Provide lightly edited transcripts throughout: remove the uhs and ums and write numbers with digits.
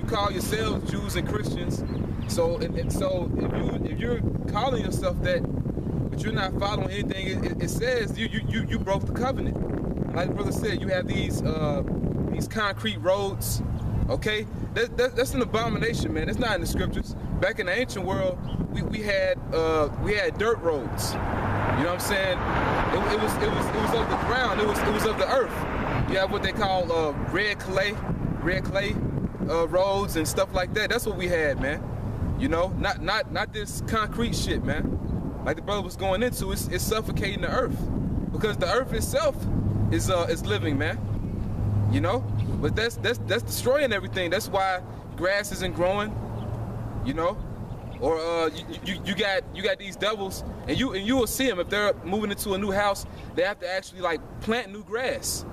call yourselves Jews and Christians. So so if you're calling yourself that, but you're not following anything it says, you broke the covenant. Like the brother said, you have these concrete roads. Okay, that's an abomination, man. It's not in the scriptures. Back in the ancient world, we had dirt roads. You know what I'm saying? It was of the ground. It was of the earth. You have what they call red clay roads and stuff like that. That's what we had, man. You know, not this concrete shit, man. Like the brother was going into, it's suffocating the earth, because the earth itself is living, man. You know, but that's destroying everything. That's why grass isn't growing. You know, or you got these devils, and you will see them if they're moving into a new house. They have to actually like plant new grass.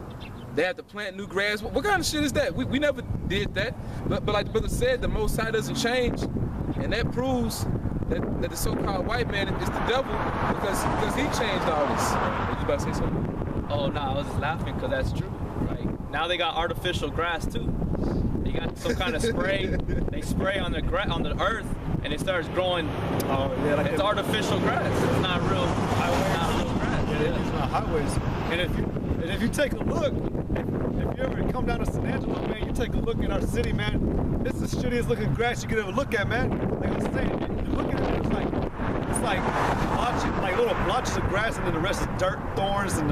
They have to plant new grass. What kind of shit is that? We never did that. But like the brother said, the Most High doesn't change, and that proves that the so-called white man is the devil, because he changed all this. Were you about to say something? Oh no, I was just laughing because that's true. Right now they got artificial grass too. They got some kind of spray. They spray on the earth, and it starts growing. Oh yeah, like it's artificial grass. It's not real. It's not real grass. Yeah, it's not highways. And if you take a look, if you ever come down to San Angelo, man, you take a look at our city, man. It's the shittiest looking grass you could ever look at, man. Like I was saying, you look at it, it's like little blotches of grass, and then the rest is dirt, thorns, and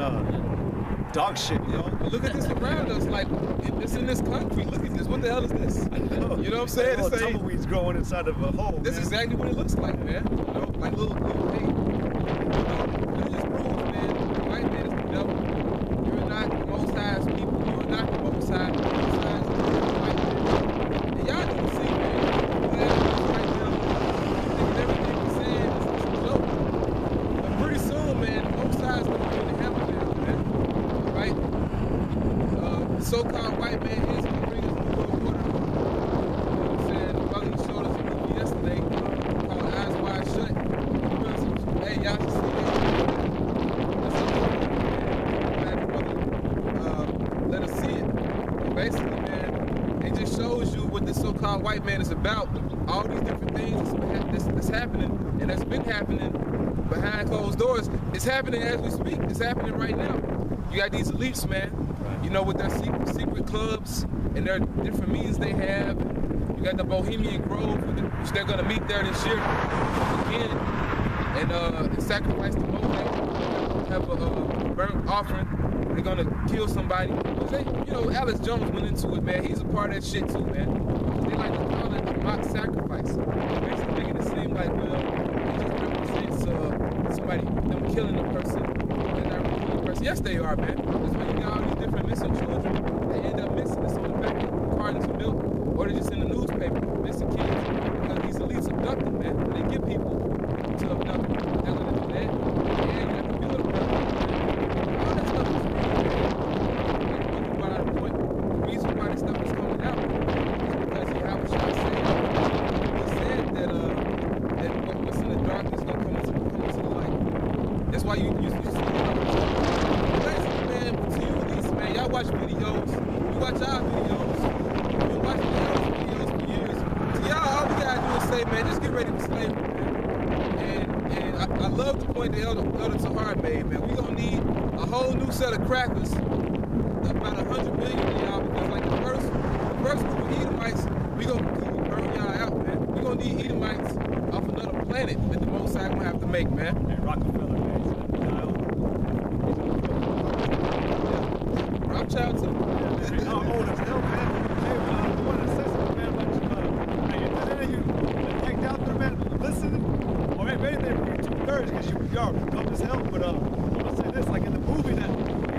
dog shit, you know? Look at this around us, like, it's in this concrete. Look at this, what the hell is this? I know. You know what I'm saying? Little tumbleweeds growing inside of a hole, This is exactly what it looks like, man. You know, like little hey. It just proves, man, the white man is the devil. You're not the Most High's people. You're not the Most High. The Most High's the white man. And y'all don't see, man. Right now, thinking everything we're saying is a joke. But pretty soon, man, the Most High's going to be in the heaven now, man. Right? The so-called white man is going to bring us to world order. You know what I'm saying? The brother showed us a movie yesterday called Eyes Wide Shut. Hey, y'all should see that. That's a movie, man. Brother, let us see it. Basically, man, it just shows you what the so-called white man is about. All these different things that's happening, and that's been happening behind closed doors. It's happening as we speak. It's happening right now. You got these elites, man, you know, with their secret clubs and their different meetings they have. You got the Bohemian Grove, which they're going to meet there this year again, and sacrifice the Molech, have a burnt offering. They're going to kill somebody. You know, Alex Jones went into it, man. He's a part of that shit too, man. They like to call it a mock sacrifice. Basically making it seem like, well, it just represents somebody, them killing a person. Yes, they are, man. That's why you got all these different missing children. They end up missing. It's on the back of cartons of milk, or they're just in the newspaper, missing kids. Because these elites abduct them, man. They get people to abduct them. They're going to do that. And you have to build a person. All that stuff is real, man. You brought out a point. The reason why this stuff is coming out is because Yahweh Shah said that what's in the darkness is going to come into the light. That's why you see y'all watch videos, you watch our videos, you've been watching y'all's videos for years. So y'all, all we gotta do is say, man, just get ready for slavery, man. And I love the point that Elder Tahar made, man. We gonna need a whole new set of crackers, about 100 million of y'all, because like the first group of Edomites, we gonna burn y'all out, man. We gonna need Edomites off another planet that the Most High gonna have to make, man. And Rockefeller, man. Child too. I'm old as hell, man. Hey, I wanted to say something, man, about you. You hanged out there, man, listening. Or maybe they were 2/3 because you are dumb as hell. But I want to say this, like in the movie that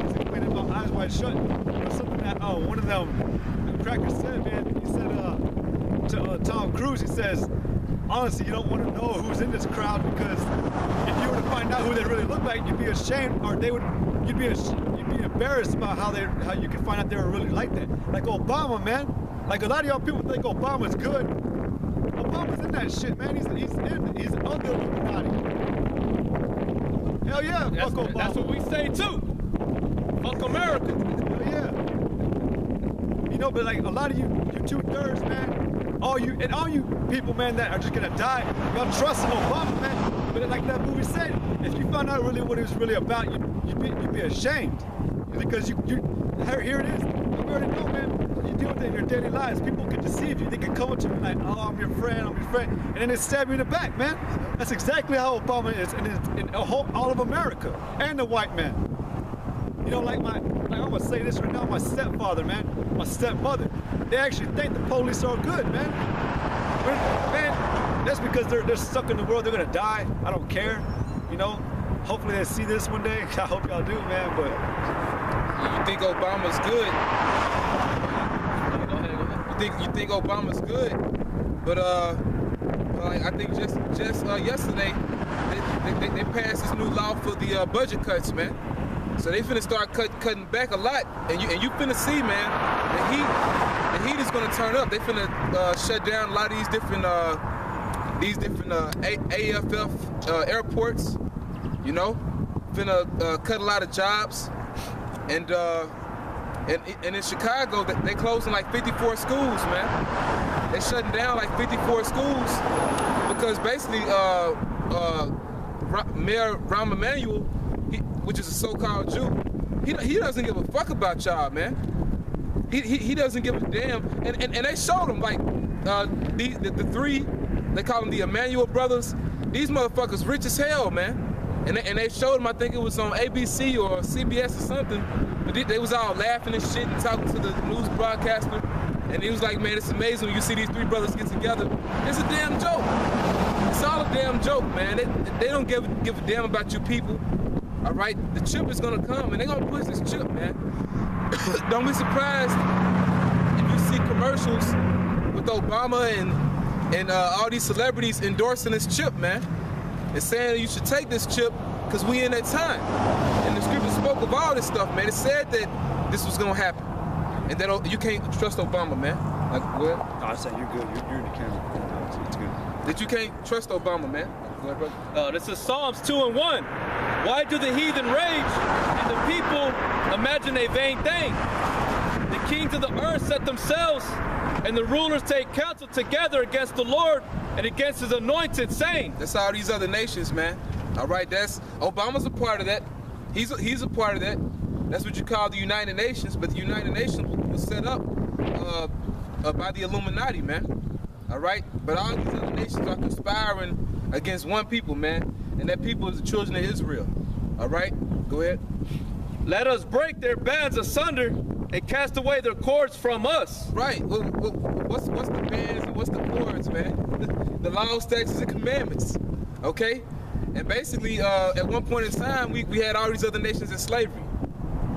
he's explaining about Eyes Wide Shut, there was something that one of them crackers said, man. He said to Tom Cruise, he says, honestly, you don't want to know who's in this crowd, because if you were to find out who they really look like, you'd be ashamed, or you'd be embarrassed about how you can find out they were really like that. Like Obama, man. Like a lot of y'all people think Obama's good. Obama's in that shit, man. He's of the Illuminati. Hell yeah, fuck Obama. That's what we say too. Fuck America. Hell yeah. You know, but like a lot of you 2/3, man. All you people, man, that are just gonna die. Y'all trust in Obama, man. But like that movie said, if you found out really what it was really about, you'd be ashamed. Because here it is. You already know, man. You deal with it in your daily lives. People can deceive you. They can come up to you like, oh, I'm your friend, and then they stab you in the back, man. That's exactly how Obama is in all of America and the white man. You know, like I'm gonna say this right now, my stepfather, man, my stepmother, they actually think the police are good, man. Man, that's because they're stuck in the world. They're gonna die. I don't care. You know. Hopefully they see this one day. I hope y'all do, man. But you think Obama's good? Go ahead. You think Obama's good? But I think just yesterday they passed this new law for the budget cuts, man. So they finna start cutting back a lot, and you finna see, man, the heat is gonna turn up. They finna shut down a lot of these different AFF airports. You know, finna cut a lot of jobs, and in Chicago they closing like 54 schools, man. They shutting down like 54 schools because basically Mayor Rahm Emanuel, which is a so-called Jew, he doesn't give a fuck about y'all, man. He doesn't give a damn, and they showed him like the three, they call them the Emanuel brothers. These motherfuckers rich as hell, man. And they showed him, I think it was on ABC or CBS or something, but they was all laughing and shit and talking to the news broadcaster. And he was like, man, it's amazing when you see these three brothers get together. It's a damn joke. It's all a damn joke, man. They don't give a damn about you people. All right? The chip is gonna come and they're gonna push this chip, man. Don't be surprised if you see commercials with Obama and all these celebrities endorsing this chip, man. It's saying you should take this chip because we in that time. And the scripture spoke of all this stuff, man. It said that this was gonna happen. And that you can't trust Obama, man. Like, what? No, I said you're good. You're in the camera. It's good. That you can't trust Obama, man. Go ahead, brother. This is Psalms 2:1. Why do the heathen rage and the people imagine a vain thing? The kings of the earth set themselves and the rulers take counsel together against the Lord and against his anointed, saying. That's all these other nations, man. All right, that's Obama's a part of that. He's a part of that. That's what you call the United Nations, but the United Nations was set up by the Illuminati, man. All right, but all these other nations are conspiring against one people, man, and that people is the children of Israel. All right, go ahead. Let us break their bands asunder and cast away their cords from us. Right. Well, what's the bands and what's the cords, man? The laws, statutes, and commandments. Okay? And basically, at one point in time, we had all these other nations in slavery.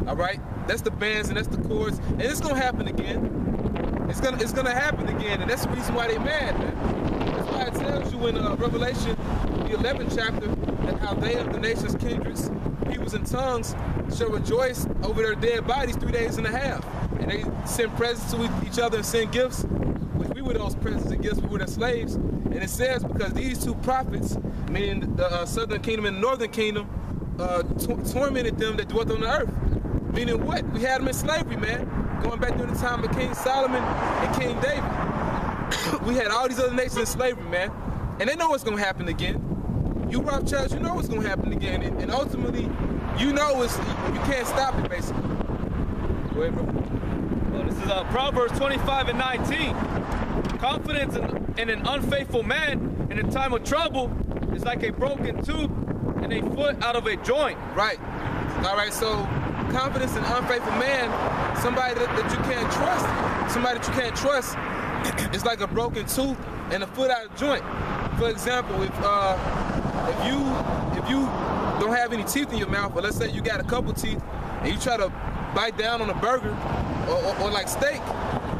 All right? That's the bands and that's the cords. And it's going to happen again. It's gonna happen again. And that's the reason why they mad, man. That's why it tells you in Revelation, the 11th chapter, that how they of the nations, kindreds, peoples, and tongues shall rejoice over their dead bodies 3 days and a half. And they send presents to each other and send gifts, which we were those presents and gifts, we were their slaves. And it says because these two prophets, meaning the southern kingdom and the northern kingdom, tormented them that dwelt on the earth. Meaning what? We had them in slavery, man. Going back during the time of King Solomon and King David. We had all these other nations in slavery, man. And they know what's going to happen again. You Rothschilds, you know what's going to happen again. And ultimately, you know you can't stop it, basically. Go ahead, bro. Well, this is Proverbs 25:19. Confidence in an unfaithful man in a time of trouble is like a broken tooth and a foot out of a joint. Right. All right, so confidence in an unfaithful man, somebody that you can't trust, somebody that you can't trust, it's like a broken tooth and a foot out of joint. For example, if you don't have any teeth in your mouth, or let's say you got a couple teeth and you try to bite down on a burger or like steak,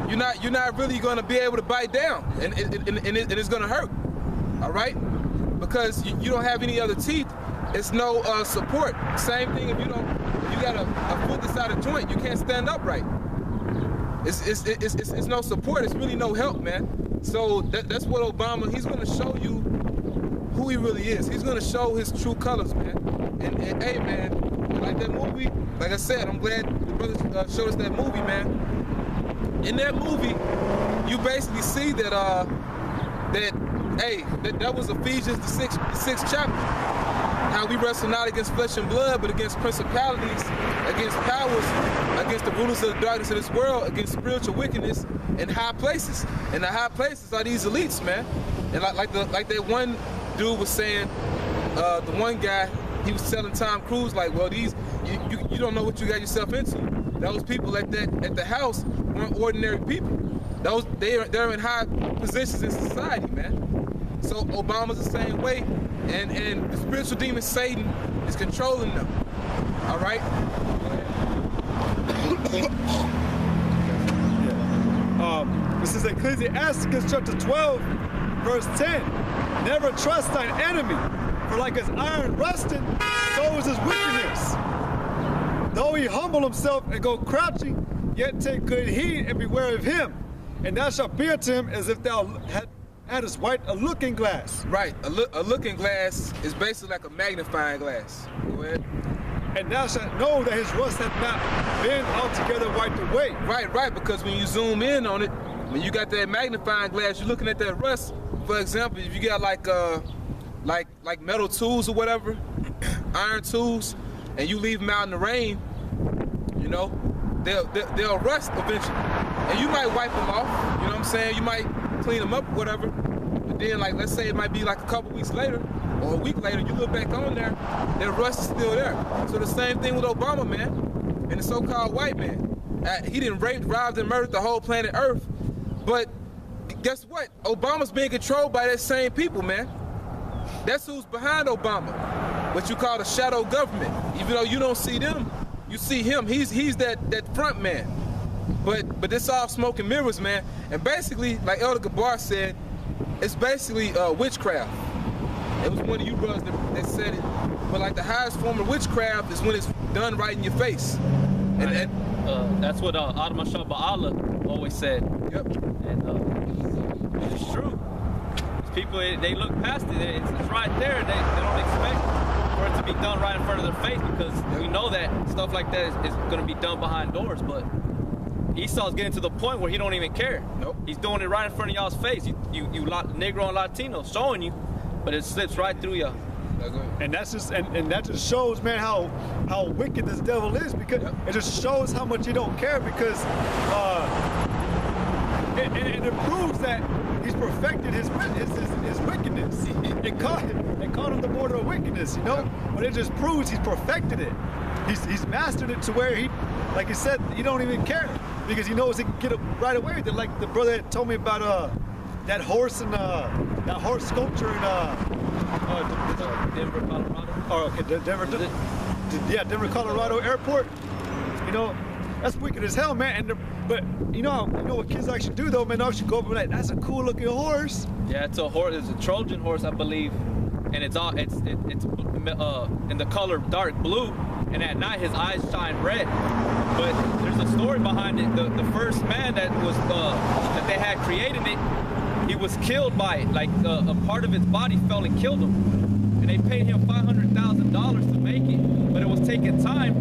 you're not really going to be able to bite down, and it's going to hurt. All right, because you don't have any other teeth. It's no support. Same thing if you got a foot that's out of joint, you can't stand upright. It's no support. It's really no help, man. So that's what Obama, he's going to show you who he really is. He's going to show his true colors, man. And hey, man, like that movie, like I said, I'm glad the brothers showed us that movie, man. in that movie, you basically see that that was Ephesians the sixth chapter. How we wrestle not against flesh and blood, but against principalities, against powers, against the rulers of the darkness of this world, against spiritual wickedness in high places. And the high places are these elites, man. And like that one dude was saying, the one guy, he was telling Tom Cruise, like, well, you don't know what you got yourself into. Those people at the house weren't ordinary people. They're in high positions in society, man. So Obama's the same way, and the spiritual demon Satan is controlling them. All right. This is Ecclesiastes chapter 12, verse 10. Never trust thine enemy, for like as iron rusted, so is his wickedness. Though he humble himself and go crouching, yet take good heed and beware of him. And thou shalt be unto him as if thou hadst white a looking glass. Right, a looking glass is basically like a magnifying glass. Go ahead. And thou shalt know that his rust hath not been altogether wiped away. Right, because when you zoom in on it, when you got that magnifying glass, you're looking at that rust. For example, if you got like metal tools or whatever, iron tools, and you leave them out in the rain, you know, they'll rust eventually. And you might wipe them off, you know what I'm saying? You might clean them up or whatever. But then, like, let's say it might be like a couple weeks later or a week later, you look back on there, that rust is still there. So the same thing with Obama, man, and the so-called white man. He didn't rape, robbed, and murdered the whole planet Earth. But guess what? Obama's being controlled by that same people, man. That's who's behind Obama. What you call the shadow government. Even though you don't see them, you see him. He's that front man. But this all smoke and mirrors, man. And basically, like Elder Gabar said, it's basically witchcraft. It was one of you brothers that said it. But like the highest form of witchcraft is when it's done right in your face. And that's what Adama Shaba'ala always said. Yep. And it's true. People, they look past it. It's right there. They don't expect for it to be done right in front of their face, because we know that stuff like that is going to be done behind doors. But Esau's getting to the point where he don't even care. Nope. He's doing it right in front of y'all's face. You Negro and Latino showing you, but it slips right through y'all. And that's just and that just shows, man, how wicked this devil is, because it just shows how much he don't care, because and it proves that he's perfected his wickedness. It caught him the border of wickedness, you know. But it just proves he's perfected it. He's mastered it to where he, like he said, he don't even care, because he knows he can get it right away with it. Like the brother that told me about that horse and that horse sculpture in Denver, Colorado. Oh, okay, Denver, Colorado airport. You know, that's wicked as hell, man. But you know what kids actually do though, man? They actually go up and be like, that's a cool looking horse. Yeah, it's a horse. It's a Trojan horse, I believe, and it's in the color dark blue, and at night his eyes shine red. But there's a story behind it. The first man that that they had created it, he was killed by it. Like a part of his body fell and killed him, and they paid him $500,000 to make it. But it was taking time,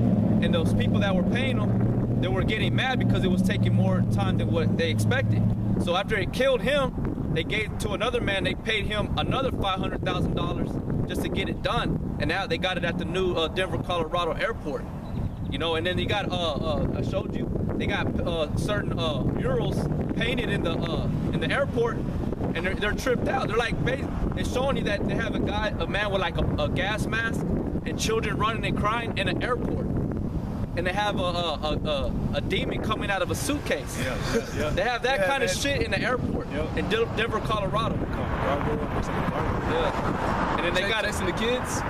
and those people that were paying him, they were getting mad because it was taking more time than what they expected. So after it killed him, they gave it to another man. They paid him another $500,000 just to get it done. And now they got it at the new Denver, Colorado airport. You know, and then you got I showed you, they got certain murals painted in the airport, and they're tripped out. They're like, it's showing you that they have a man with like a gas mask and children running and crying in an airport. And they have a demon coming out of a suitcase. Yeah. They have that kind of shit in the airport in Denver, Colorado. Yeah. And then they got it in the kids.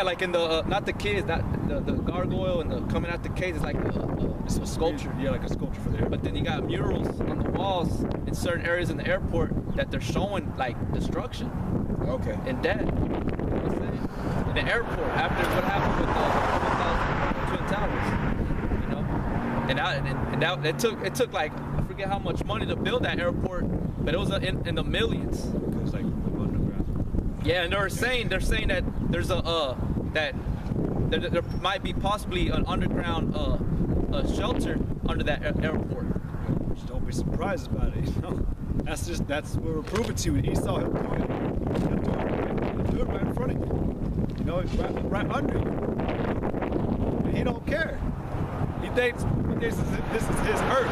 Like in the not the kids, not the gargoyle and the coming out the cage. It's like it's a sculpture. Yeah, like a sculpture for the airport. But then you got murals on the walls in certain areas in the airport that they're showing like destruction. Okay. And death. You know what I'm saying? In the airport after what happened with the Twin Towers. You know? And it took like, I forget how much money to build that airport, but it was in the millions. It was like underground. Yeah, and they're saying that there's that there might be possibly an underground shelter under that airport. Which is dope. be surprised about it, you know? That's what we're proving to you. And Esau, he'll do it. He'll do it right in front of you. You know, right under you. And he don't care. He thinks this is his earth.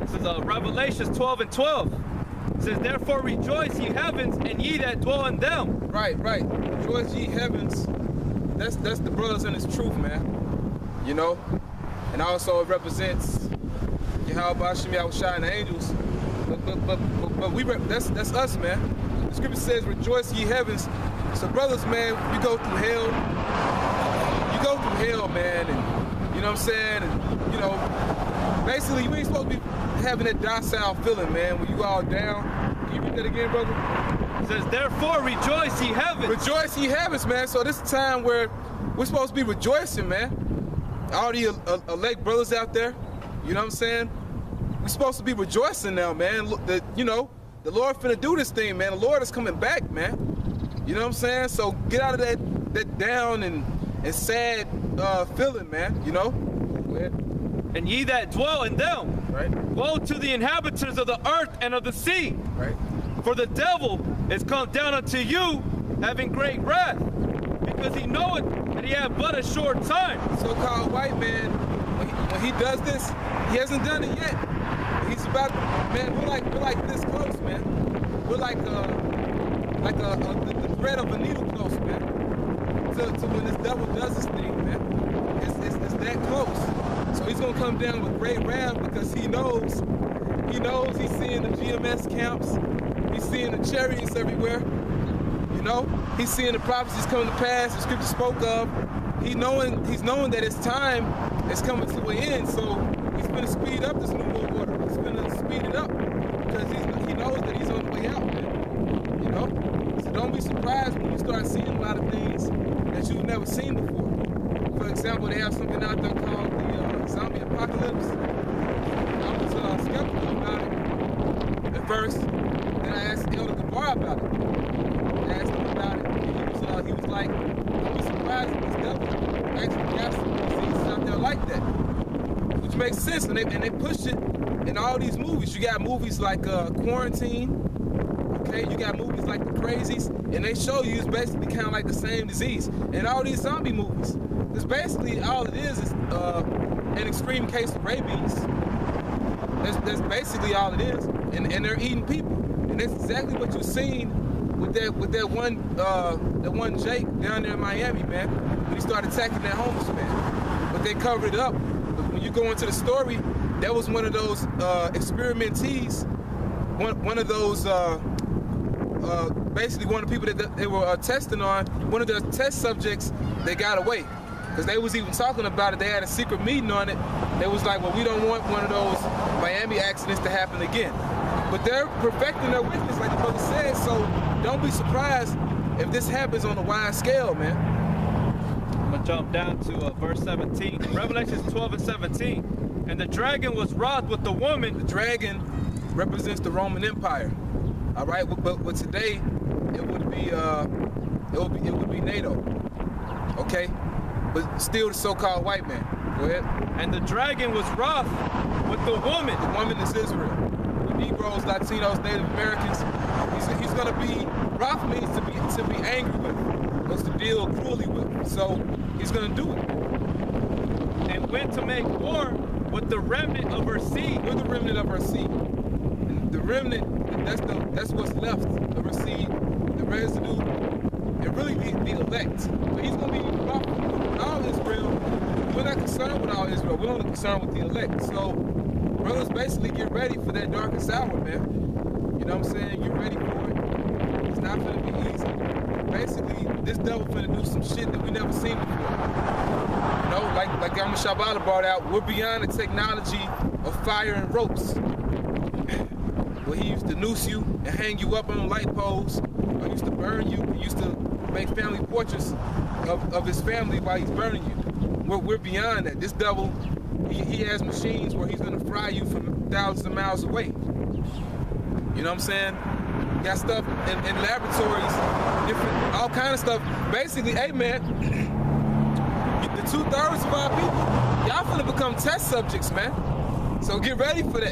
This is Revelations 12:12. It says, therefore rejoice, ye heavens, and ye that dwell in them. Right. Rejoice, ye heavens. That's the brothers in this truth, man. You know? And also it represents Yahweh Shem Yahushua and the angels. But that's us, man. The scripture says, rejoice, ye heavens. So brothers, man, you go through hell. You go through hell, man, and you know what I'm saying? And you know, basically you ain't supposed to be having that docile feeling, man, when you all down. Can you read that again, brother? It says, therefore rejoice, ye heavens. Rejoice, ye heavens, man. So this is a time where we're supposed to be rejoicing, man. All the elect brothers out there, you know what I'm saying? We're supposed to be rejoicing now, man. Look, you know, the Lord finna do this thing, man. The Lord is coming back, man. You know what I'm saying? So get out of that down and sad feeling, man, you know? And ye that dwell in them, right? Woe to the inhabitants of the earth and of the sea. Right. For the devil is come down unto you, having great wrath, because he knoweth that he hath but a short time. So-called white man, when he does this, he hasn't done it yet. He's about, man, we're like this close, man. We're like the thread of a needle close, man. To when this devil does this thing, man. It's that close. So he's gonna come down with great wrath because he knows he's seeing the GMS camps, he's seeing the chariots everywhere, you know, he's seeing the prophecies coming to pass, the scripture spoke of. He's knowing that his time is coming to an end, so he's gonna speed up this new world order. He's gonna speed it up because he knows that he's on the way out, man. You know? So don't be surprised when you start seeing a lot of things that you've never seen before. For example, they have something out there called the zombie apocalypse. I was skeptical about it at first. Then I asked Elder Gabar about it. I asked him about it, and he was like, don't be surprised if this devil actually got some diseases out there like that. Which makes sense, and they push it in all these movies. You got movies like Quarantine. Okay, you got movies like The Crazies, and they show you it's basically kind of like the same disease. And all these zombie movies, it's basically all it is an extreme case of rabies. That's basically all it is, and they're eating people, and that's exactly what you've seen with that one Jake down there in Miami, man, when he started attacking that homeless man. But they covered it up. But when you go into the story, that was one of those experimentees, one of those. Basically one of the people that they were testing on, one of the test subjects, they got away. Because they was even talking about it, they had a secret meeting on it. They was like, well, we don't want one of those Miami accidents to happen again. But they're perfecting their witness, like the brother said, so don't be surprised if this happens on a wide scale, man. I'm gonna jump down to verse 17, Revelations 12:17. And the dragon was wroth with the woman. The dragon represents the Roman Empire. All right, but today it would be NATO, okay? But still the so-called white man. Go ahead. And the dragon was wroth with the woman. The woman is Israel. The Negroes, Latinos, Native Americans. He's gonna be wroth means to be angry with, was to deal cruelly with. So he's gonna do it. And went to make war with the remnant of her seed. With the remnant of her seed. And the remnant. That's what's left of her seed, the residue, and really the elect. So he's going to be rough with all Israel. We're not concerned with all Israel. We're only concerned with the elect. So brothers, basically get ready for that darkest hour, man. You know what I'm saying? Get ready for it. It's not going to be easy. Basically, this devil finna do some shit that we never seen before. You know, like Yama Shabala brought out, we're beyond the technology of fire and ropes. Where he used to noose you and hang you up on light poles, or used to burn you, he used to make family portraits of his family while he's burning you. We're beyond that. This devil, he has machines where he's gonna fry you from thousands of miles away. You know what I'm saying? Got stuff in laboratories, different, all kind of stuff. Basically, hey man, the 2/3 of our people, y'all finna become test subjects, man. So get ready for that.